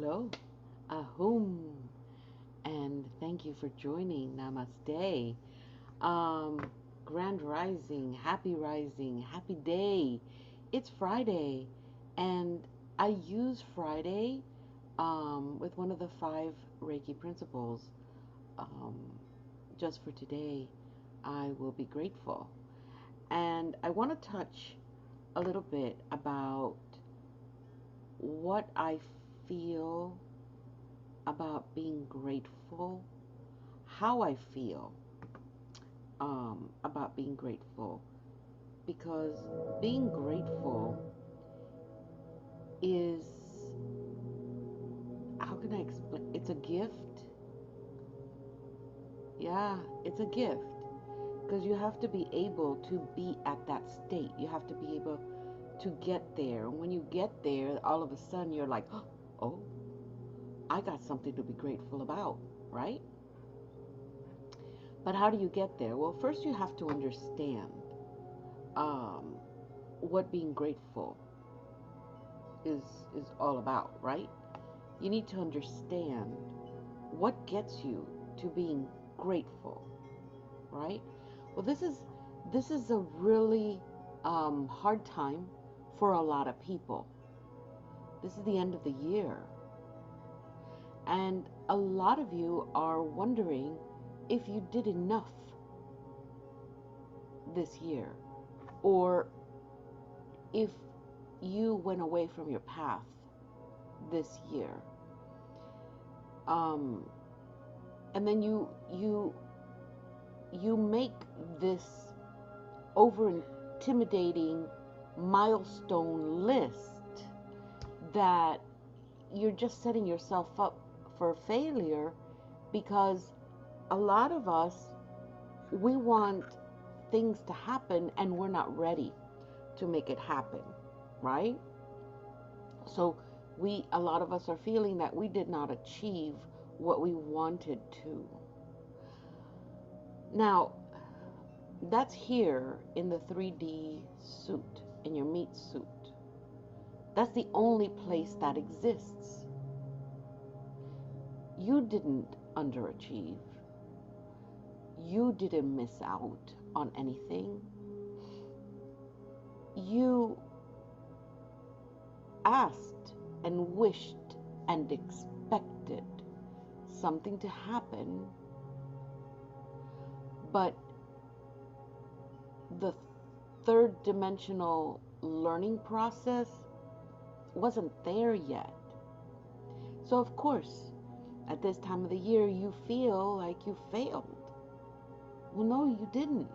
Hello, ahum, and thank you for joining. Namaste. Um, Grand Rising, happy day. It's Friday, and I use Friday with one of the five Reiki principles. Um, just for today, I will be grateful. And I want to touch a little bit about what I feel about being grateful, how I feel about being grateful, because being grateful is, how can I explain? It's a gift. Yeah, it's a gift because you have to be able to be at that state. You have to be able to get there. And when you get there, all of a sudden you're like, oh, I got something to be grateful about, right? But how do you get there? Well, first you have to understand um, what being grateful is is all about, right? You need to understand what gets you to being grateful, right? Well, this is a really hard time for a lot of people. This is the end of the year, and a lot of you are wondering if you did enough this year, or if you went away from your path this year. Um, and then you make this over intimidating milestone list that you're just setting yourself up for failure, because a lot of us, we want things to happen and we're not ready to make it happen, right? So a lot of us are feeling that we did not achieve what we wanted to. Now, that's here in the 3D suit, in your meat suit. That's the only place that exists. You didn't underachieve. You didn't miss out on anything. You asked and wished and expected something to happen, but the third dimensional learning process wasn't there yet. So, of course, at this time of the year, you feel like you failed. Well, no, you didn't.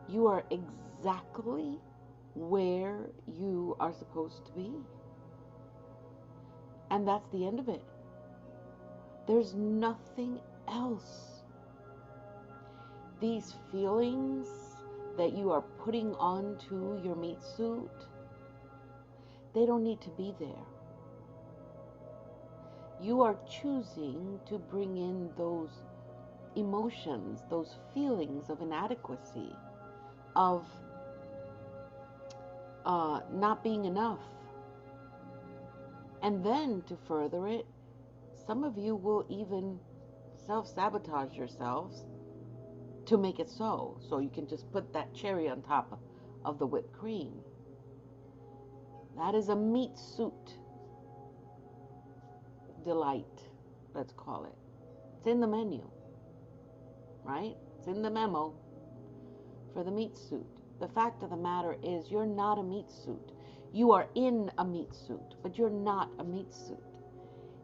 You are exactly where you are supposed to be. And that's the end of it. There's nothing else. These feelings that you are putting onto your meat suit, they don't need to be there. You are choosing to bring in those emotions, those feelings of inadequacy, of not being enough. And then to further it, some of you will even self-sabotage yourselves to make it so. So you can just put that cherry on top of the whipped cream. That is a meat suit delight, let's call it. It's in the menu, right? It's in the memo for the meat suit. The fact of the matter is, you're not a meat suit. You are in a meat suit, but you're not a meat suit.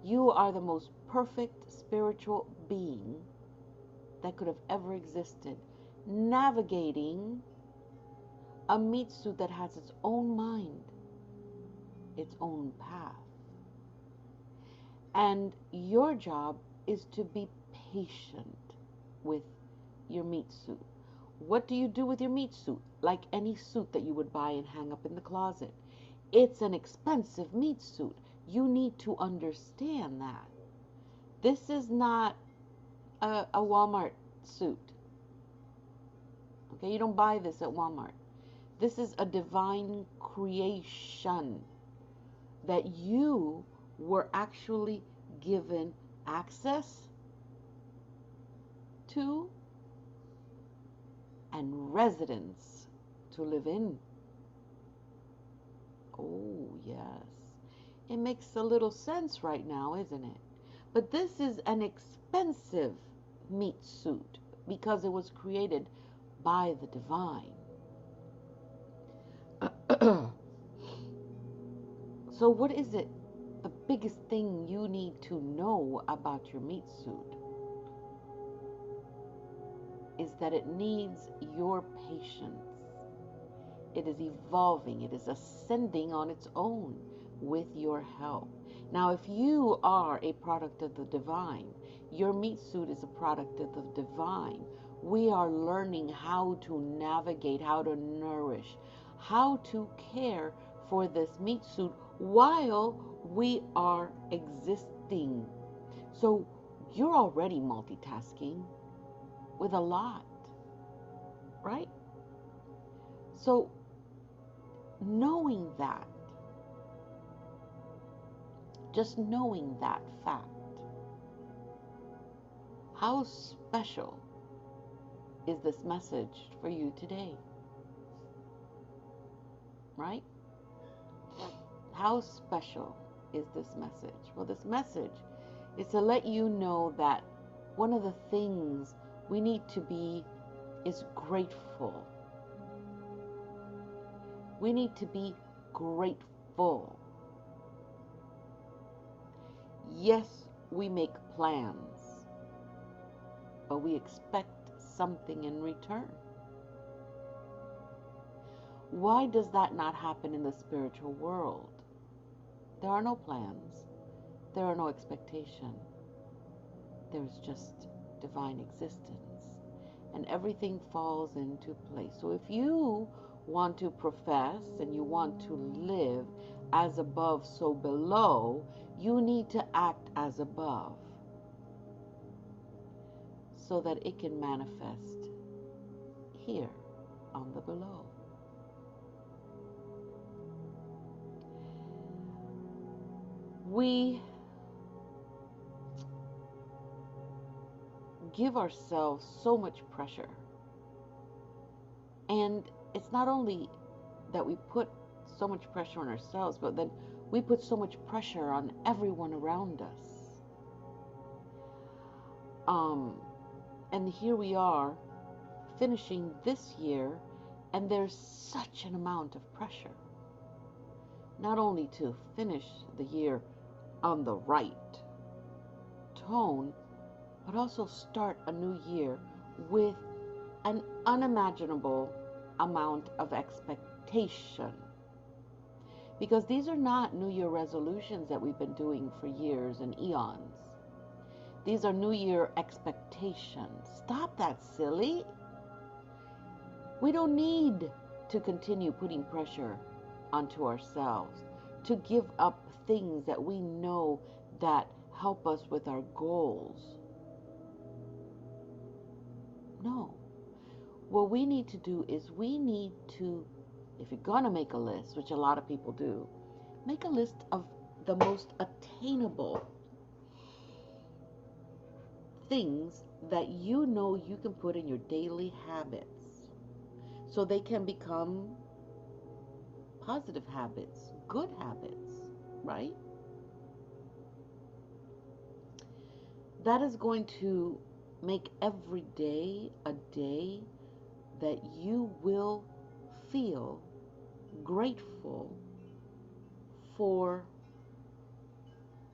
You are the most perfect spiritual being that could have ever existed, navigating a meat suit that has its own mind, its own path. And your job is to be patient with your meat suit. What do you do with your meat suit? Like any suit that you would buy and hang up in the closet. It's an expensive meat suit. You need to understand that. This is not a Walmart suit. Okay, you don't buy this at Walmart. This is a divine creation that you were actually given access to and residence to live in. Oh, yes. It makes a little sense right now, isn't it? But this is an expensive meat suit because it was created by the divine. So what is it, the biggest thing you need to know about your meat suit is that it needs your patience. It is evolving, it is ascending on its own with your help. Now, if you are a product of the divine, your meat suit is a product of the divine. We are learning how to navigate, how to nourish, how to care for this meat suit while we are existing. So you're already multitasking with a lot, right? So knowing that, just knowing that fact, how special is this message for you today? Right? How special is this message? Well, this message is to let you know that one of the things we need to be is grateful. We need to be grateful. Yes, we make plans, but we expect something in return. Why does that not happen in the spiritual world? There are no plans. There are no expectations. There's just divine existence. And everything falls into place. So if you want to profess and you want to live as above, so below, you need to act as above so that it can manifest here on the below. We give ourselves so much pressure. And it's not only that we put so much pressure on ourselves, but then we put so much pressure on everyone around us. And here we are finishing this year, and there's such an amount of pressure. Not only to finish the year on the right tone, but also start a new year with an unimaginable amount of expectation. Because these are not New Year resolutions that we've been doing for years and eons. These are New Year expectations. Stop that, silly. We don't need to continue putting pressure onto ourselves to give up things that we know that help us with our goals. No. What we need to do is we need to, if you're going to make a list, which a lot of people do, make a list of the most attainable things that you know you can put in your daily habits so they can become positive habits, good habits, right? That is going to make every day a day that you will feel grateful for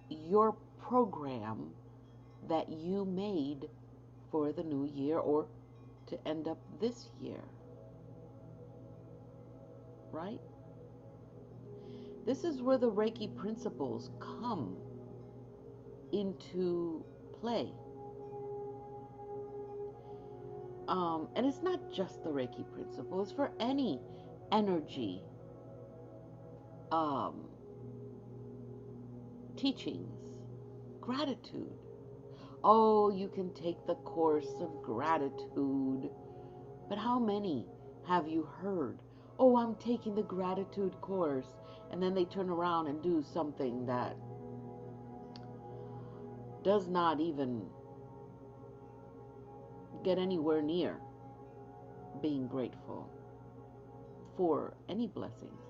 your program that you made for the new year or to end up this year. Right? This is where the Reiki principles come into play. And it's not just the Reiki principle, it's for any energy teachings. Gratitude. Oh, you can take the course of gratitude. But how many have you heard Oh, I'm taking the gratitude course. And then they turn around and do something that does not even get anywhere near being grateful for any blessings,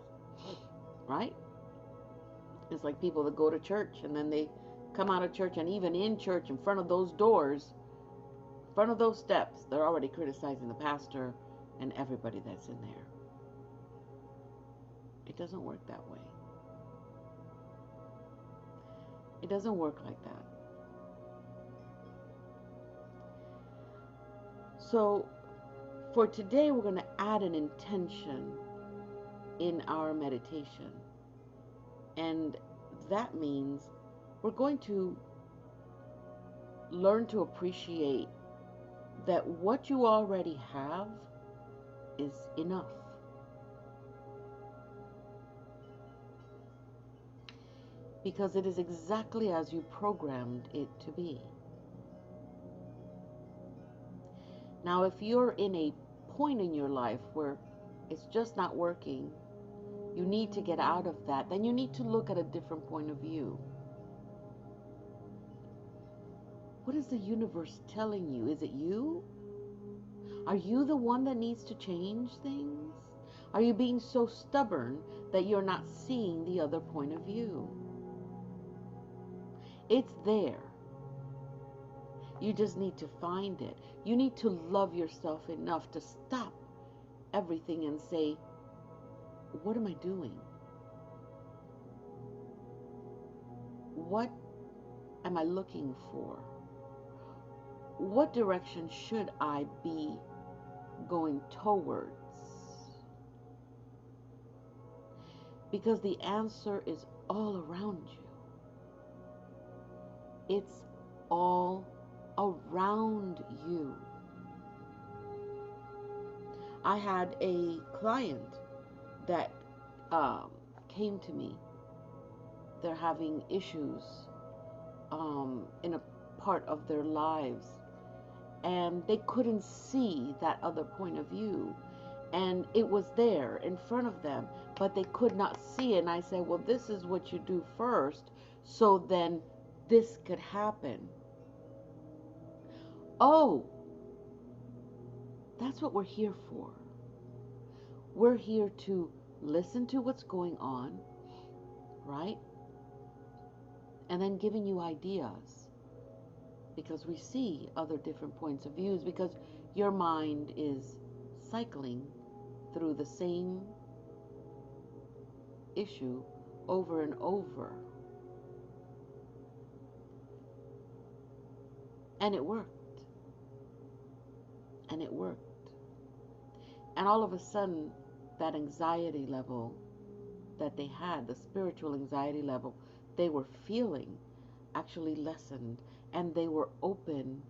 right? It's like people that go to church and then they come out of church, and even in church, in front of those doors, in front of those steps, they're already criticizing the pastor and everybody that's in there. It doesn't work that way. It doesn't work like that. So for today, we're going to add an intention in our meditation. And that means we're going to learn to appreciate that what you already have is enough. Because it is exactly as you programmed it to be. Now, if you're in a point in your life where it's just not working, you need to get out of that, then you need to look at a different point of view. What is the universe telling you? Is it you? Are you the one that needs to change things? Are you being so stubborn that you're not seeing the other point of view? It's there. You just need to find it. You need to love yourself enough to stop everything and say, what am I doing? What am I looking for? What direction should I be going towards? Because the answer is all around you. It's all around you. I had a client that came to me. They're having issues in a part of their lives, and they couldn't see that other point of view, and it was there in front of them, but they could not see it. And I said, well, this is what you do first, so then this could happen. Oh, that's what we're here for. We're here to listen to what's going on, right? And then giving you ideas, because we see other different points of views, because your mind is cycling through the same issue over and over. And it worked. And it worked. And all of a sudden, that anxiety level that they had, the spiritual anxiety level they were feeling, actually lessened, and they were open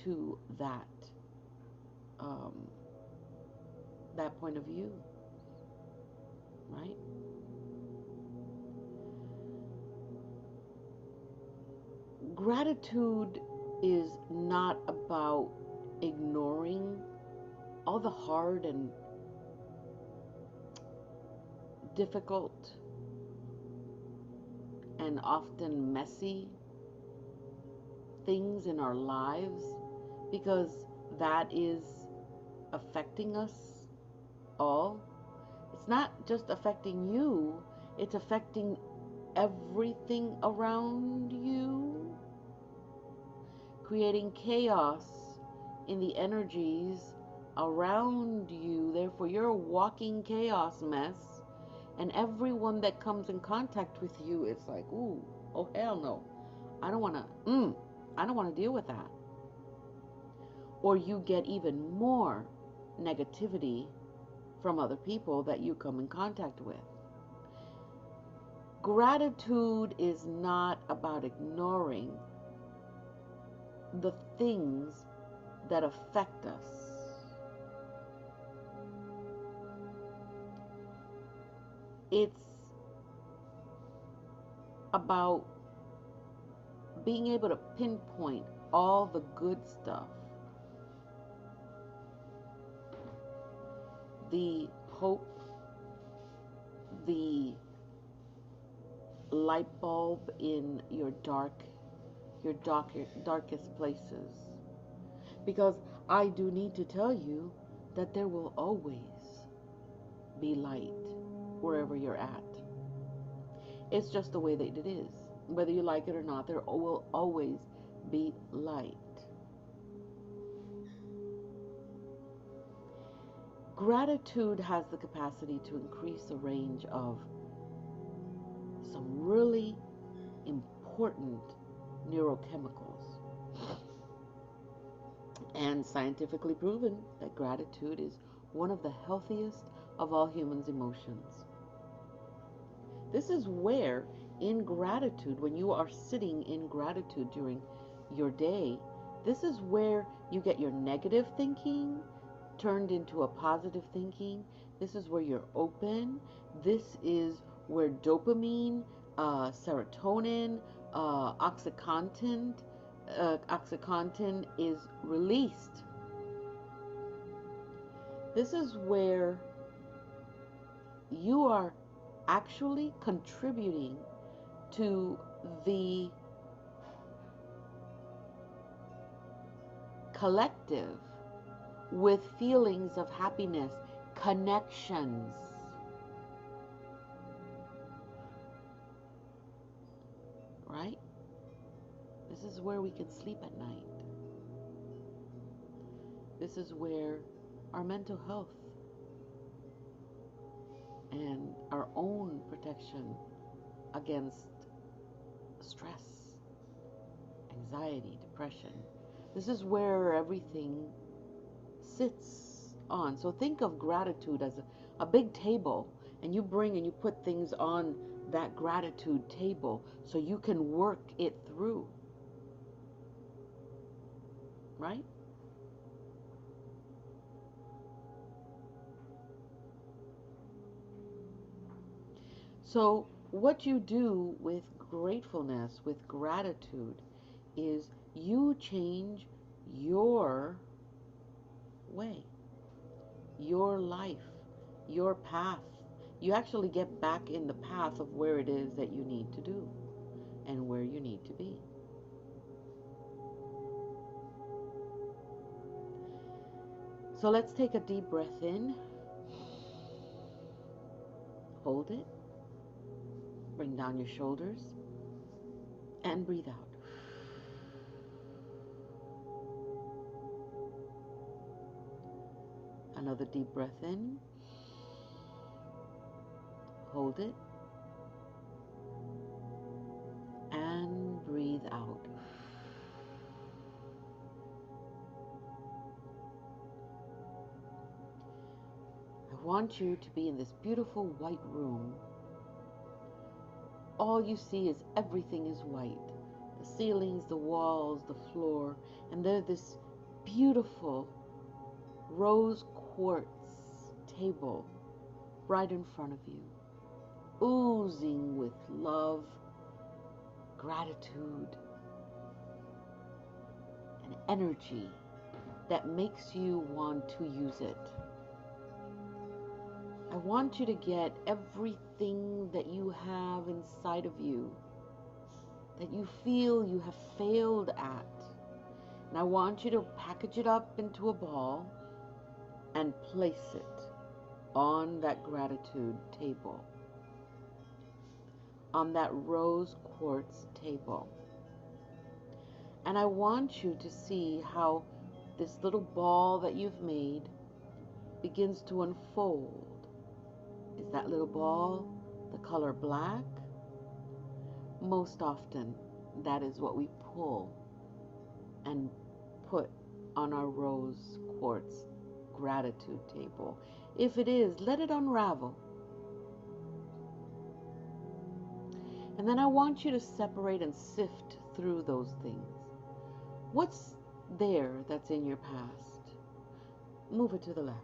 to that point of view, right? Gratitude is not about ignoring all the hard and difficult and often messy things in our lives, because that is affecting us all. It's not just affecting you, it's affecting everything around you, creating chaos in the energies around you. Therefore, you're a walking chaos mess, and everyone that comes in contact with you, it's like, ooh, oh hell no, I don't want to deal with that. Or you get even more negativity from other people that you come in contact with. Gratitude is not about ignoring the things that affect us. It's about being able to pinpoint all the good stuff, the hope, the light bulb in your darkest places. Because I do need to tell you that there will always be light wherever you're at. It's just the way that it is. Whether you like it or not, there will always be light. Gratitude has the capacity to increase the range of some really important neurochemicals. And scientifically proven that gratitude is one of the healthiest of all humans' emotions. This is where, in gratitude, when you are sitting in gratitude during your day, this is where you get your negative thinking turned into a positive thinking. This is where you're open. This is where dopamine, serotonin, oxycontin is released. This is where you are actually contributing to the collective with feelings of happiness, connections. Right? This is where we can sleep at night. This is where our mental health and our own protection against stress, anxiety, depression. This is where everything sits on. So think of gratitude as a big table, and you bring and you put things on that gratitude table so you can work it through. Right? So what you do with gratefulness, with gratitude, is you change your way, your life, your path. You actually get back in the path of where it is that you need to do and where you need to be. So let's take a deep breath in. Hold it. Bring down your shoulders and breathe out. Another deep breath in. Hold it. And breathe out. I want you to be in this beautiful white room. All you see is everything is white. The ceilings, the walls, the floor, and there's this beautiful rose quartz table right in front of you, oozing with love, gratitude, and energy that makes you want to use it. I want you to get everything that you have inside of you that you feel you have failed at. And I want you to package it up into a ball and place it on that gratitude table, on that rose quartz table. And I want you to see how this little ball that you've made begins to unfold. Is that little ball the color black? Most often, that is what we pull and put on our rose quartz gratitude table. If it is, let it unravel. And then I want you to separate and sift through those things. What's there that's in your past? Move it to the left.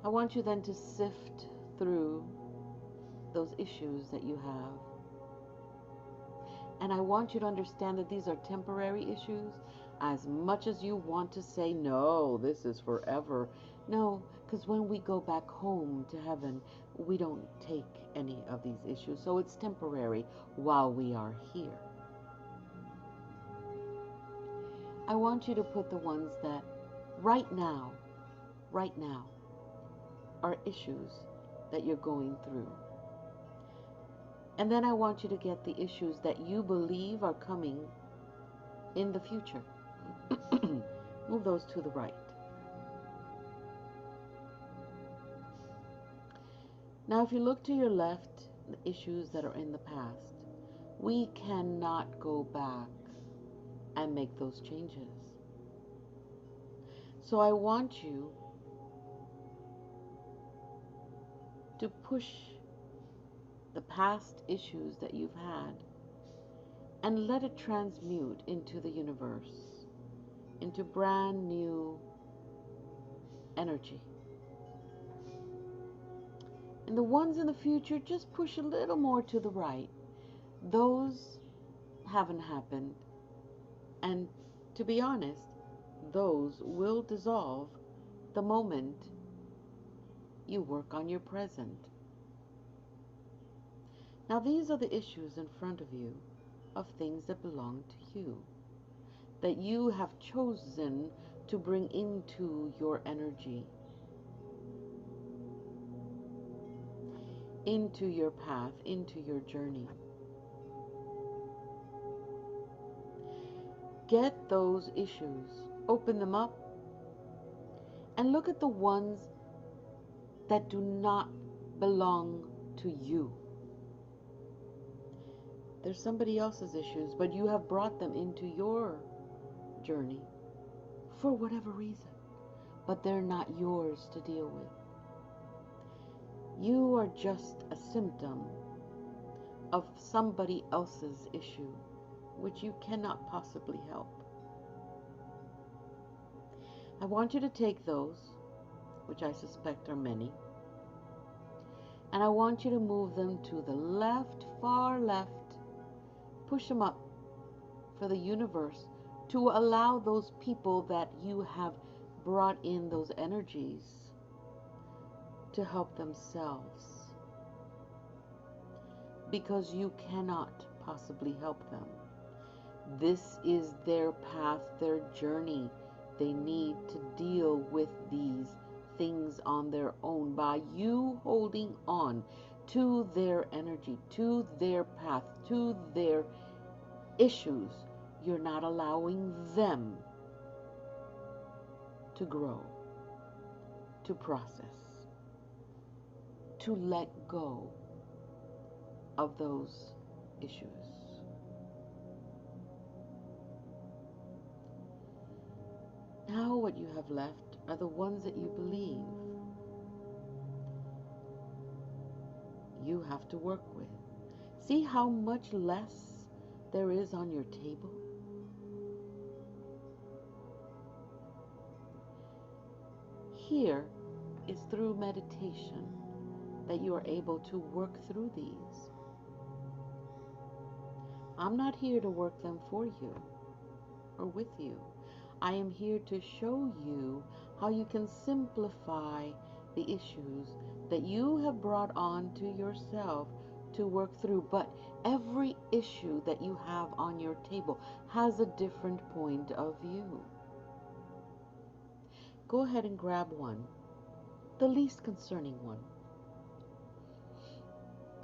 I want you then to sift through those issues that you have. And I want you to understand that these are temporary issues. As much as you want to say, no, this is forever. No, because when we go back home to heaven, we don't take any of these issues. So it's temporary while we are here. I want you to put the ones that right now, are issues that you're going through. And then I want you to get the issues that you believe are coming in the future. Move those to the right. Now, if you look to your left, the issues that are in the past, we cannot go back and make those changes. So I want you to push the past issues that you've had and let it transmute into the universe, into brand new energy. And the ones in the future, just push a little more to the right. Those haven't happened. And to be honest, those will dissolve the moment you work on your present. Now, these are the issues in front of you of things that belong to you, that you have chosen to bring into your energy, into your path, into your journey. Get those issues, open them up, and look at the ones that do not belong to you. They're somebody else's issues, but you have brought them into your journey for whatever reason, but they're not yours to deal with. You are just a symptom of somebody else's issue, which you cannot possibly help. I want you to take those, which I suspect are many, and I want you to move them to the left, far left, push them up for the universe to allow those people that you have brought in those energies to help themselves, because you cannot possibly help them. This is their path, their journey. They need to deal with these things on their own. By you holding on to their energy, to their path, to their issues, you're not allowing them to grow, to process, to let go of those issues. Now what you have left are the ones that you believe you have to work with. See how much less there is on your table? Here is through meditation that you are able to work through these. I'm not here to work them for you or with you. I am here to show you how you can simplify the issues that you have brought on to yourself to work through. But every issue that you have on your table has a different point of view. Go ahead and grab one, the least concerning one.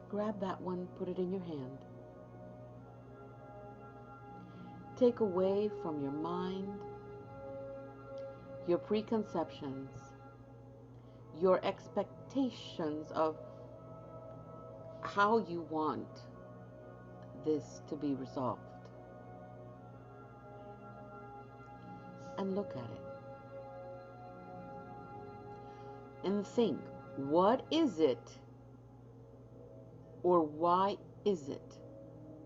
Grab that one, put it in your hand. Take away from your mind your preconceptions, your expectations of how you want this to be resolved. And look at it. And think, what is it, or why is it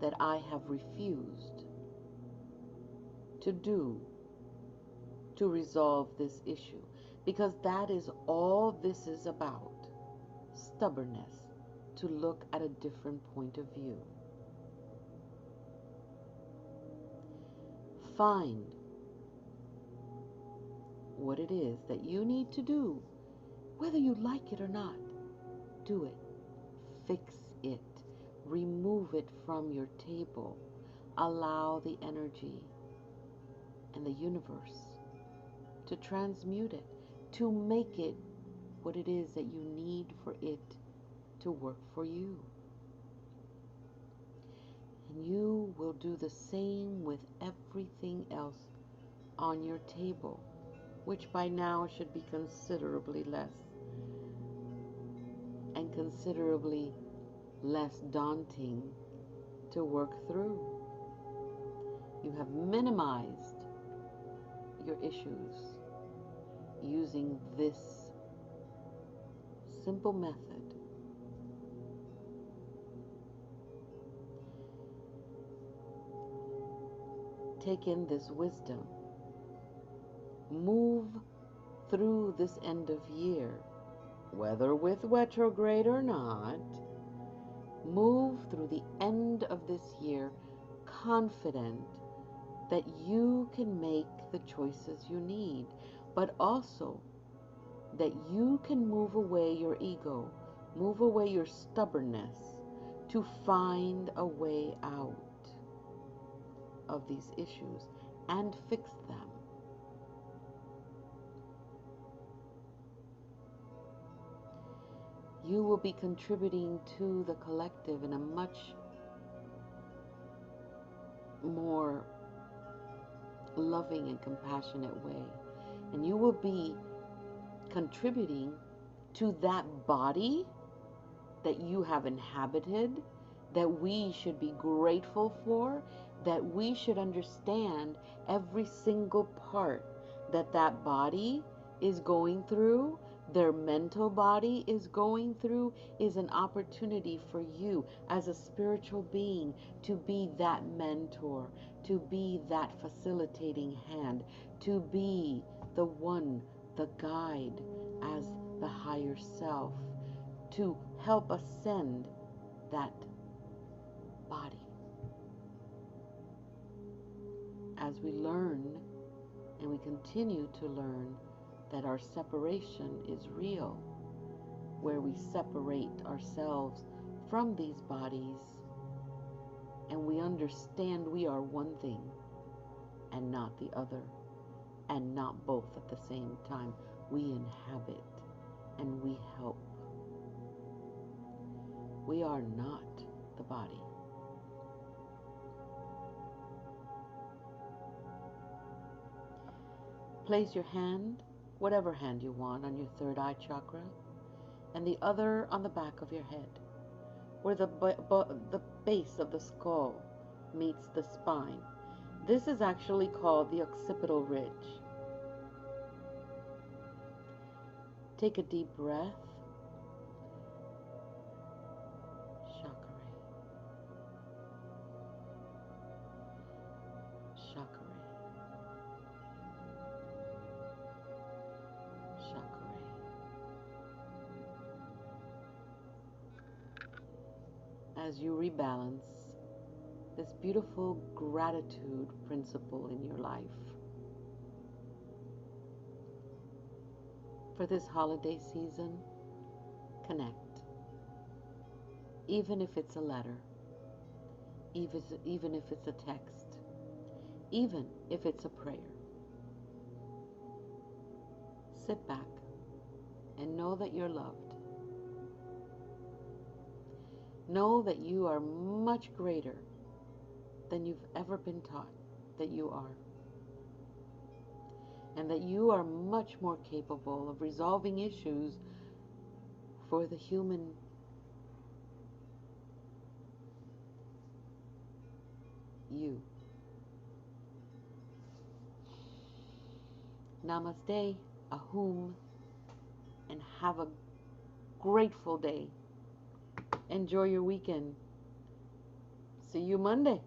that I have refused to do to resolve this issue? Because that is all this is about. Stubbornness, to look at a different point of view. Find what it is that you need to do, whether you like it or not. Do it. Fix it. Remove it from your table. Allow the energy and the universe to transmute it, to make it what it is that you need for it to work for you. And you will do the same with everything else on your table, which by now should be considerably less, and considerably less daunting to work through. You have minimized your issues using this simple method. Take in this wisdom. Move through this end of year, whether with retrograde or not. Move through the end of this year confident that you can make the choices you need, but also that you can move away your ego, move away your stubbornness to find a way out of these issues and fix them. You will be contributing to the collective in a much more loving and compassionate way. And you will be contributing to that body that you have inhabited, that we should be grateful for, that we should understand every single part that that body is going through, their mental body is going through, is an opportunity for you as a spiritual being to be that mentor, to be that facilitating hand, to be the one, the guide as the higher self, to help ascend that body. As we learn and we continue to learn that our separation is real, where we separate ourselves from these bodies and we understand we are one thing and not the other, and not both at the same time. We inhabit and we help. We are not the body. Place your hand, whatever hand you want, on your third eye chakra, and the other on the back of your head, where the base of the skull meets the spine. This is actually called the occipital ridge. Take a deep breath. Chakra. Chakra. Chakra. As you rebalance this beautiful gratitude principle in your life for this holiday season, connect. Even if it's a letter, even if it's a text, even if it's a prayer. Sit back and know that you're loved. Know that you are much greater than you've ever been taught that you are. And that you are much more capable of resolving issues for the human you. Namaste, ahum, and have a grateful day. Enjoy your weekend. See you Monday.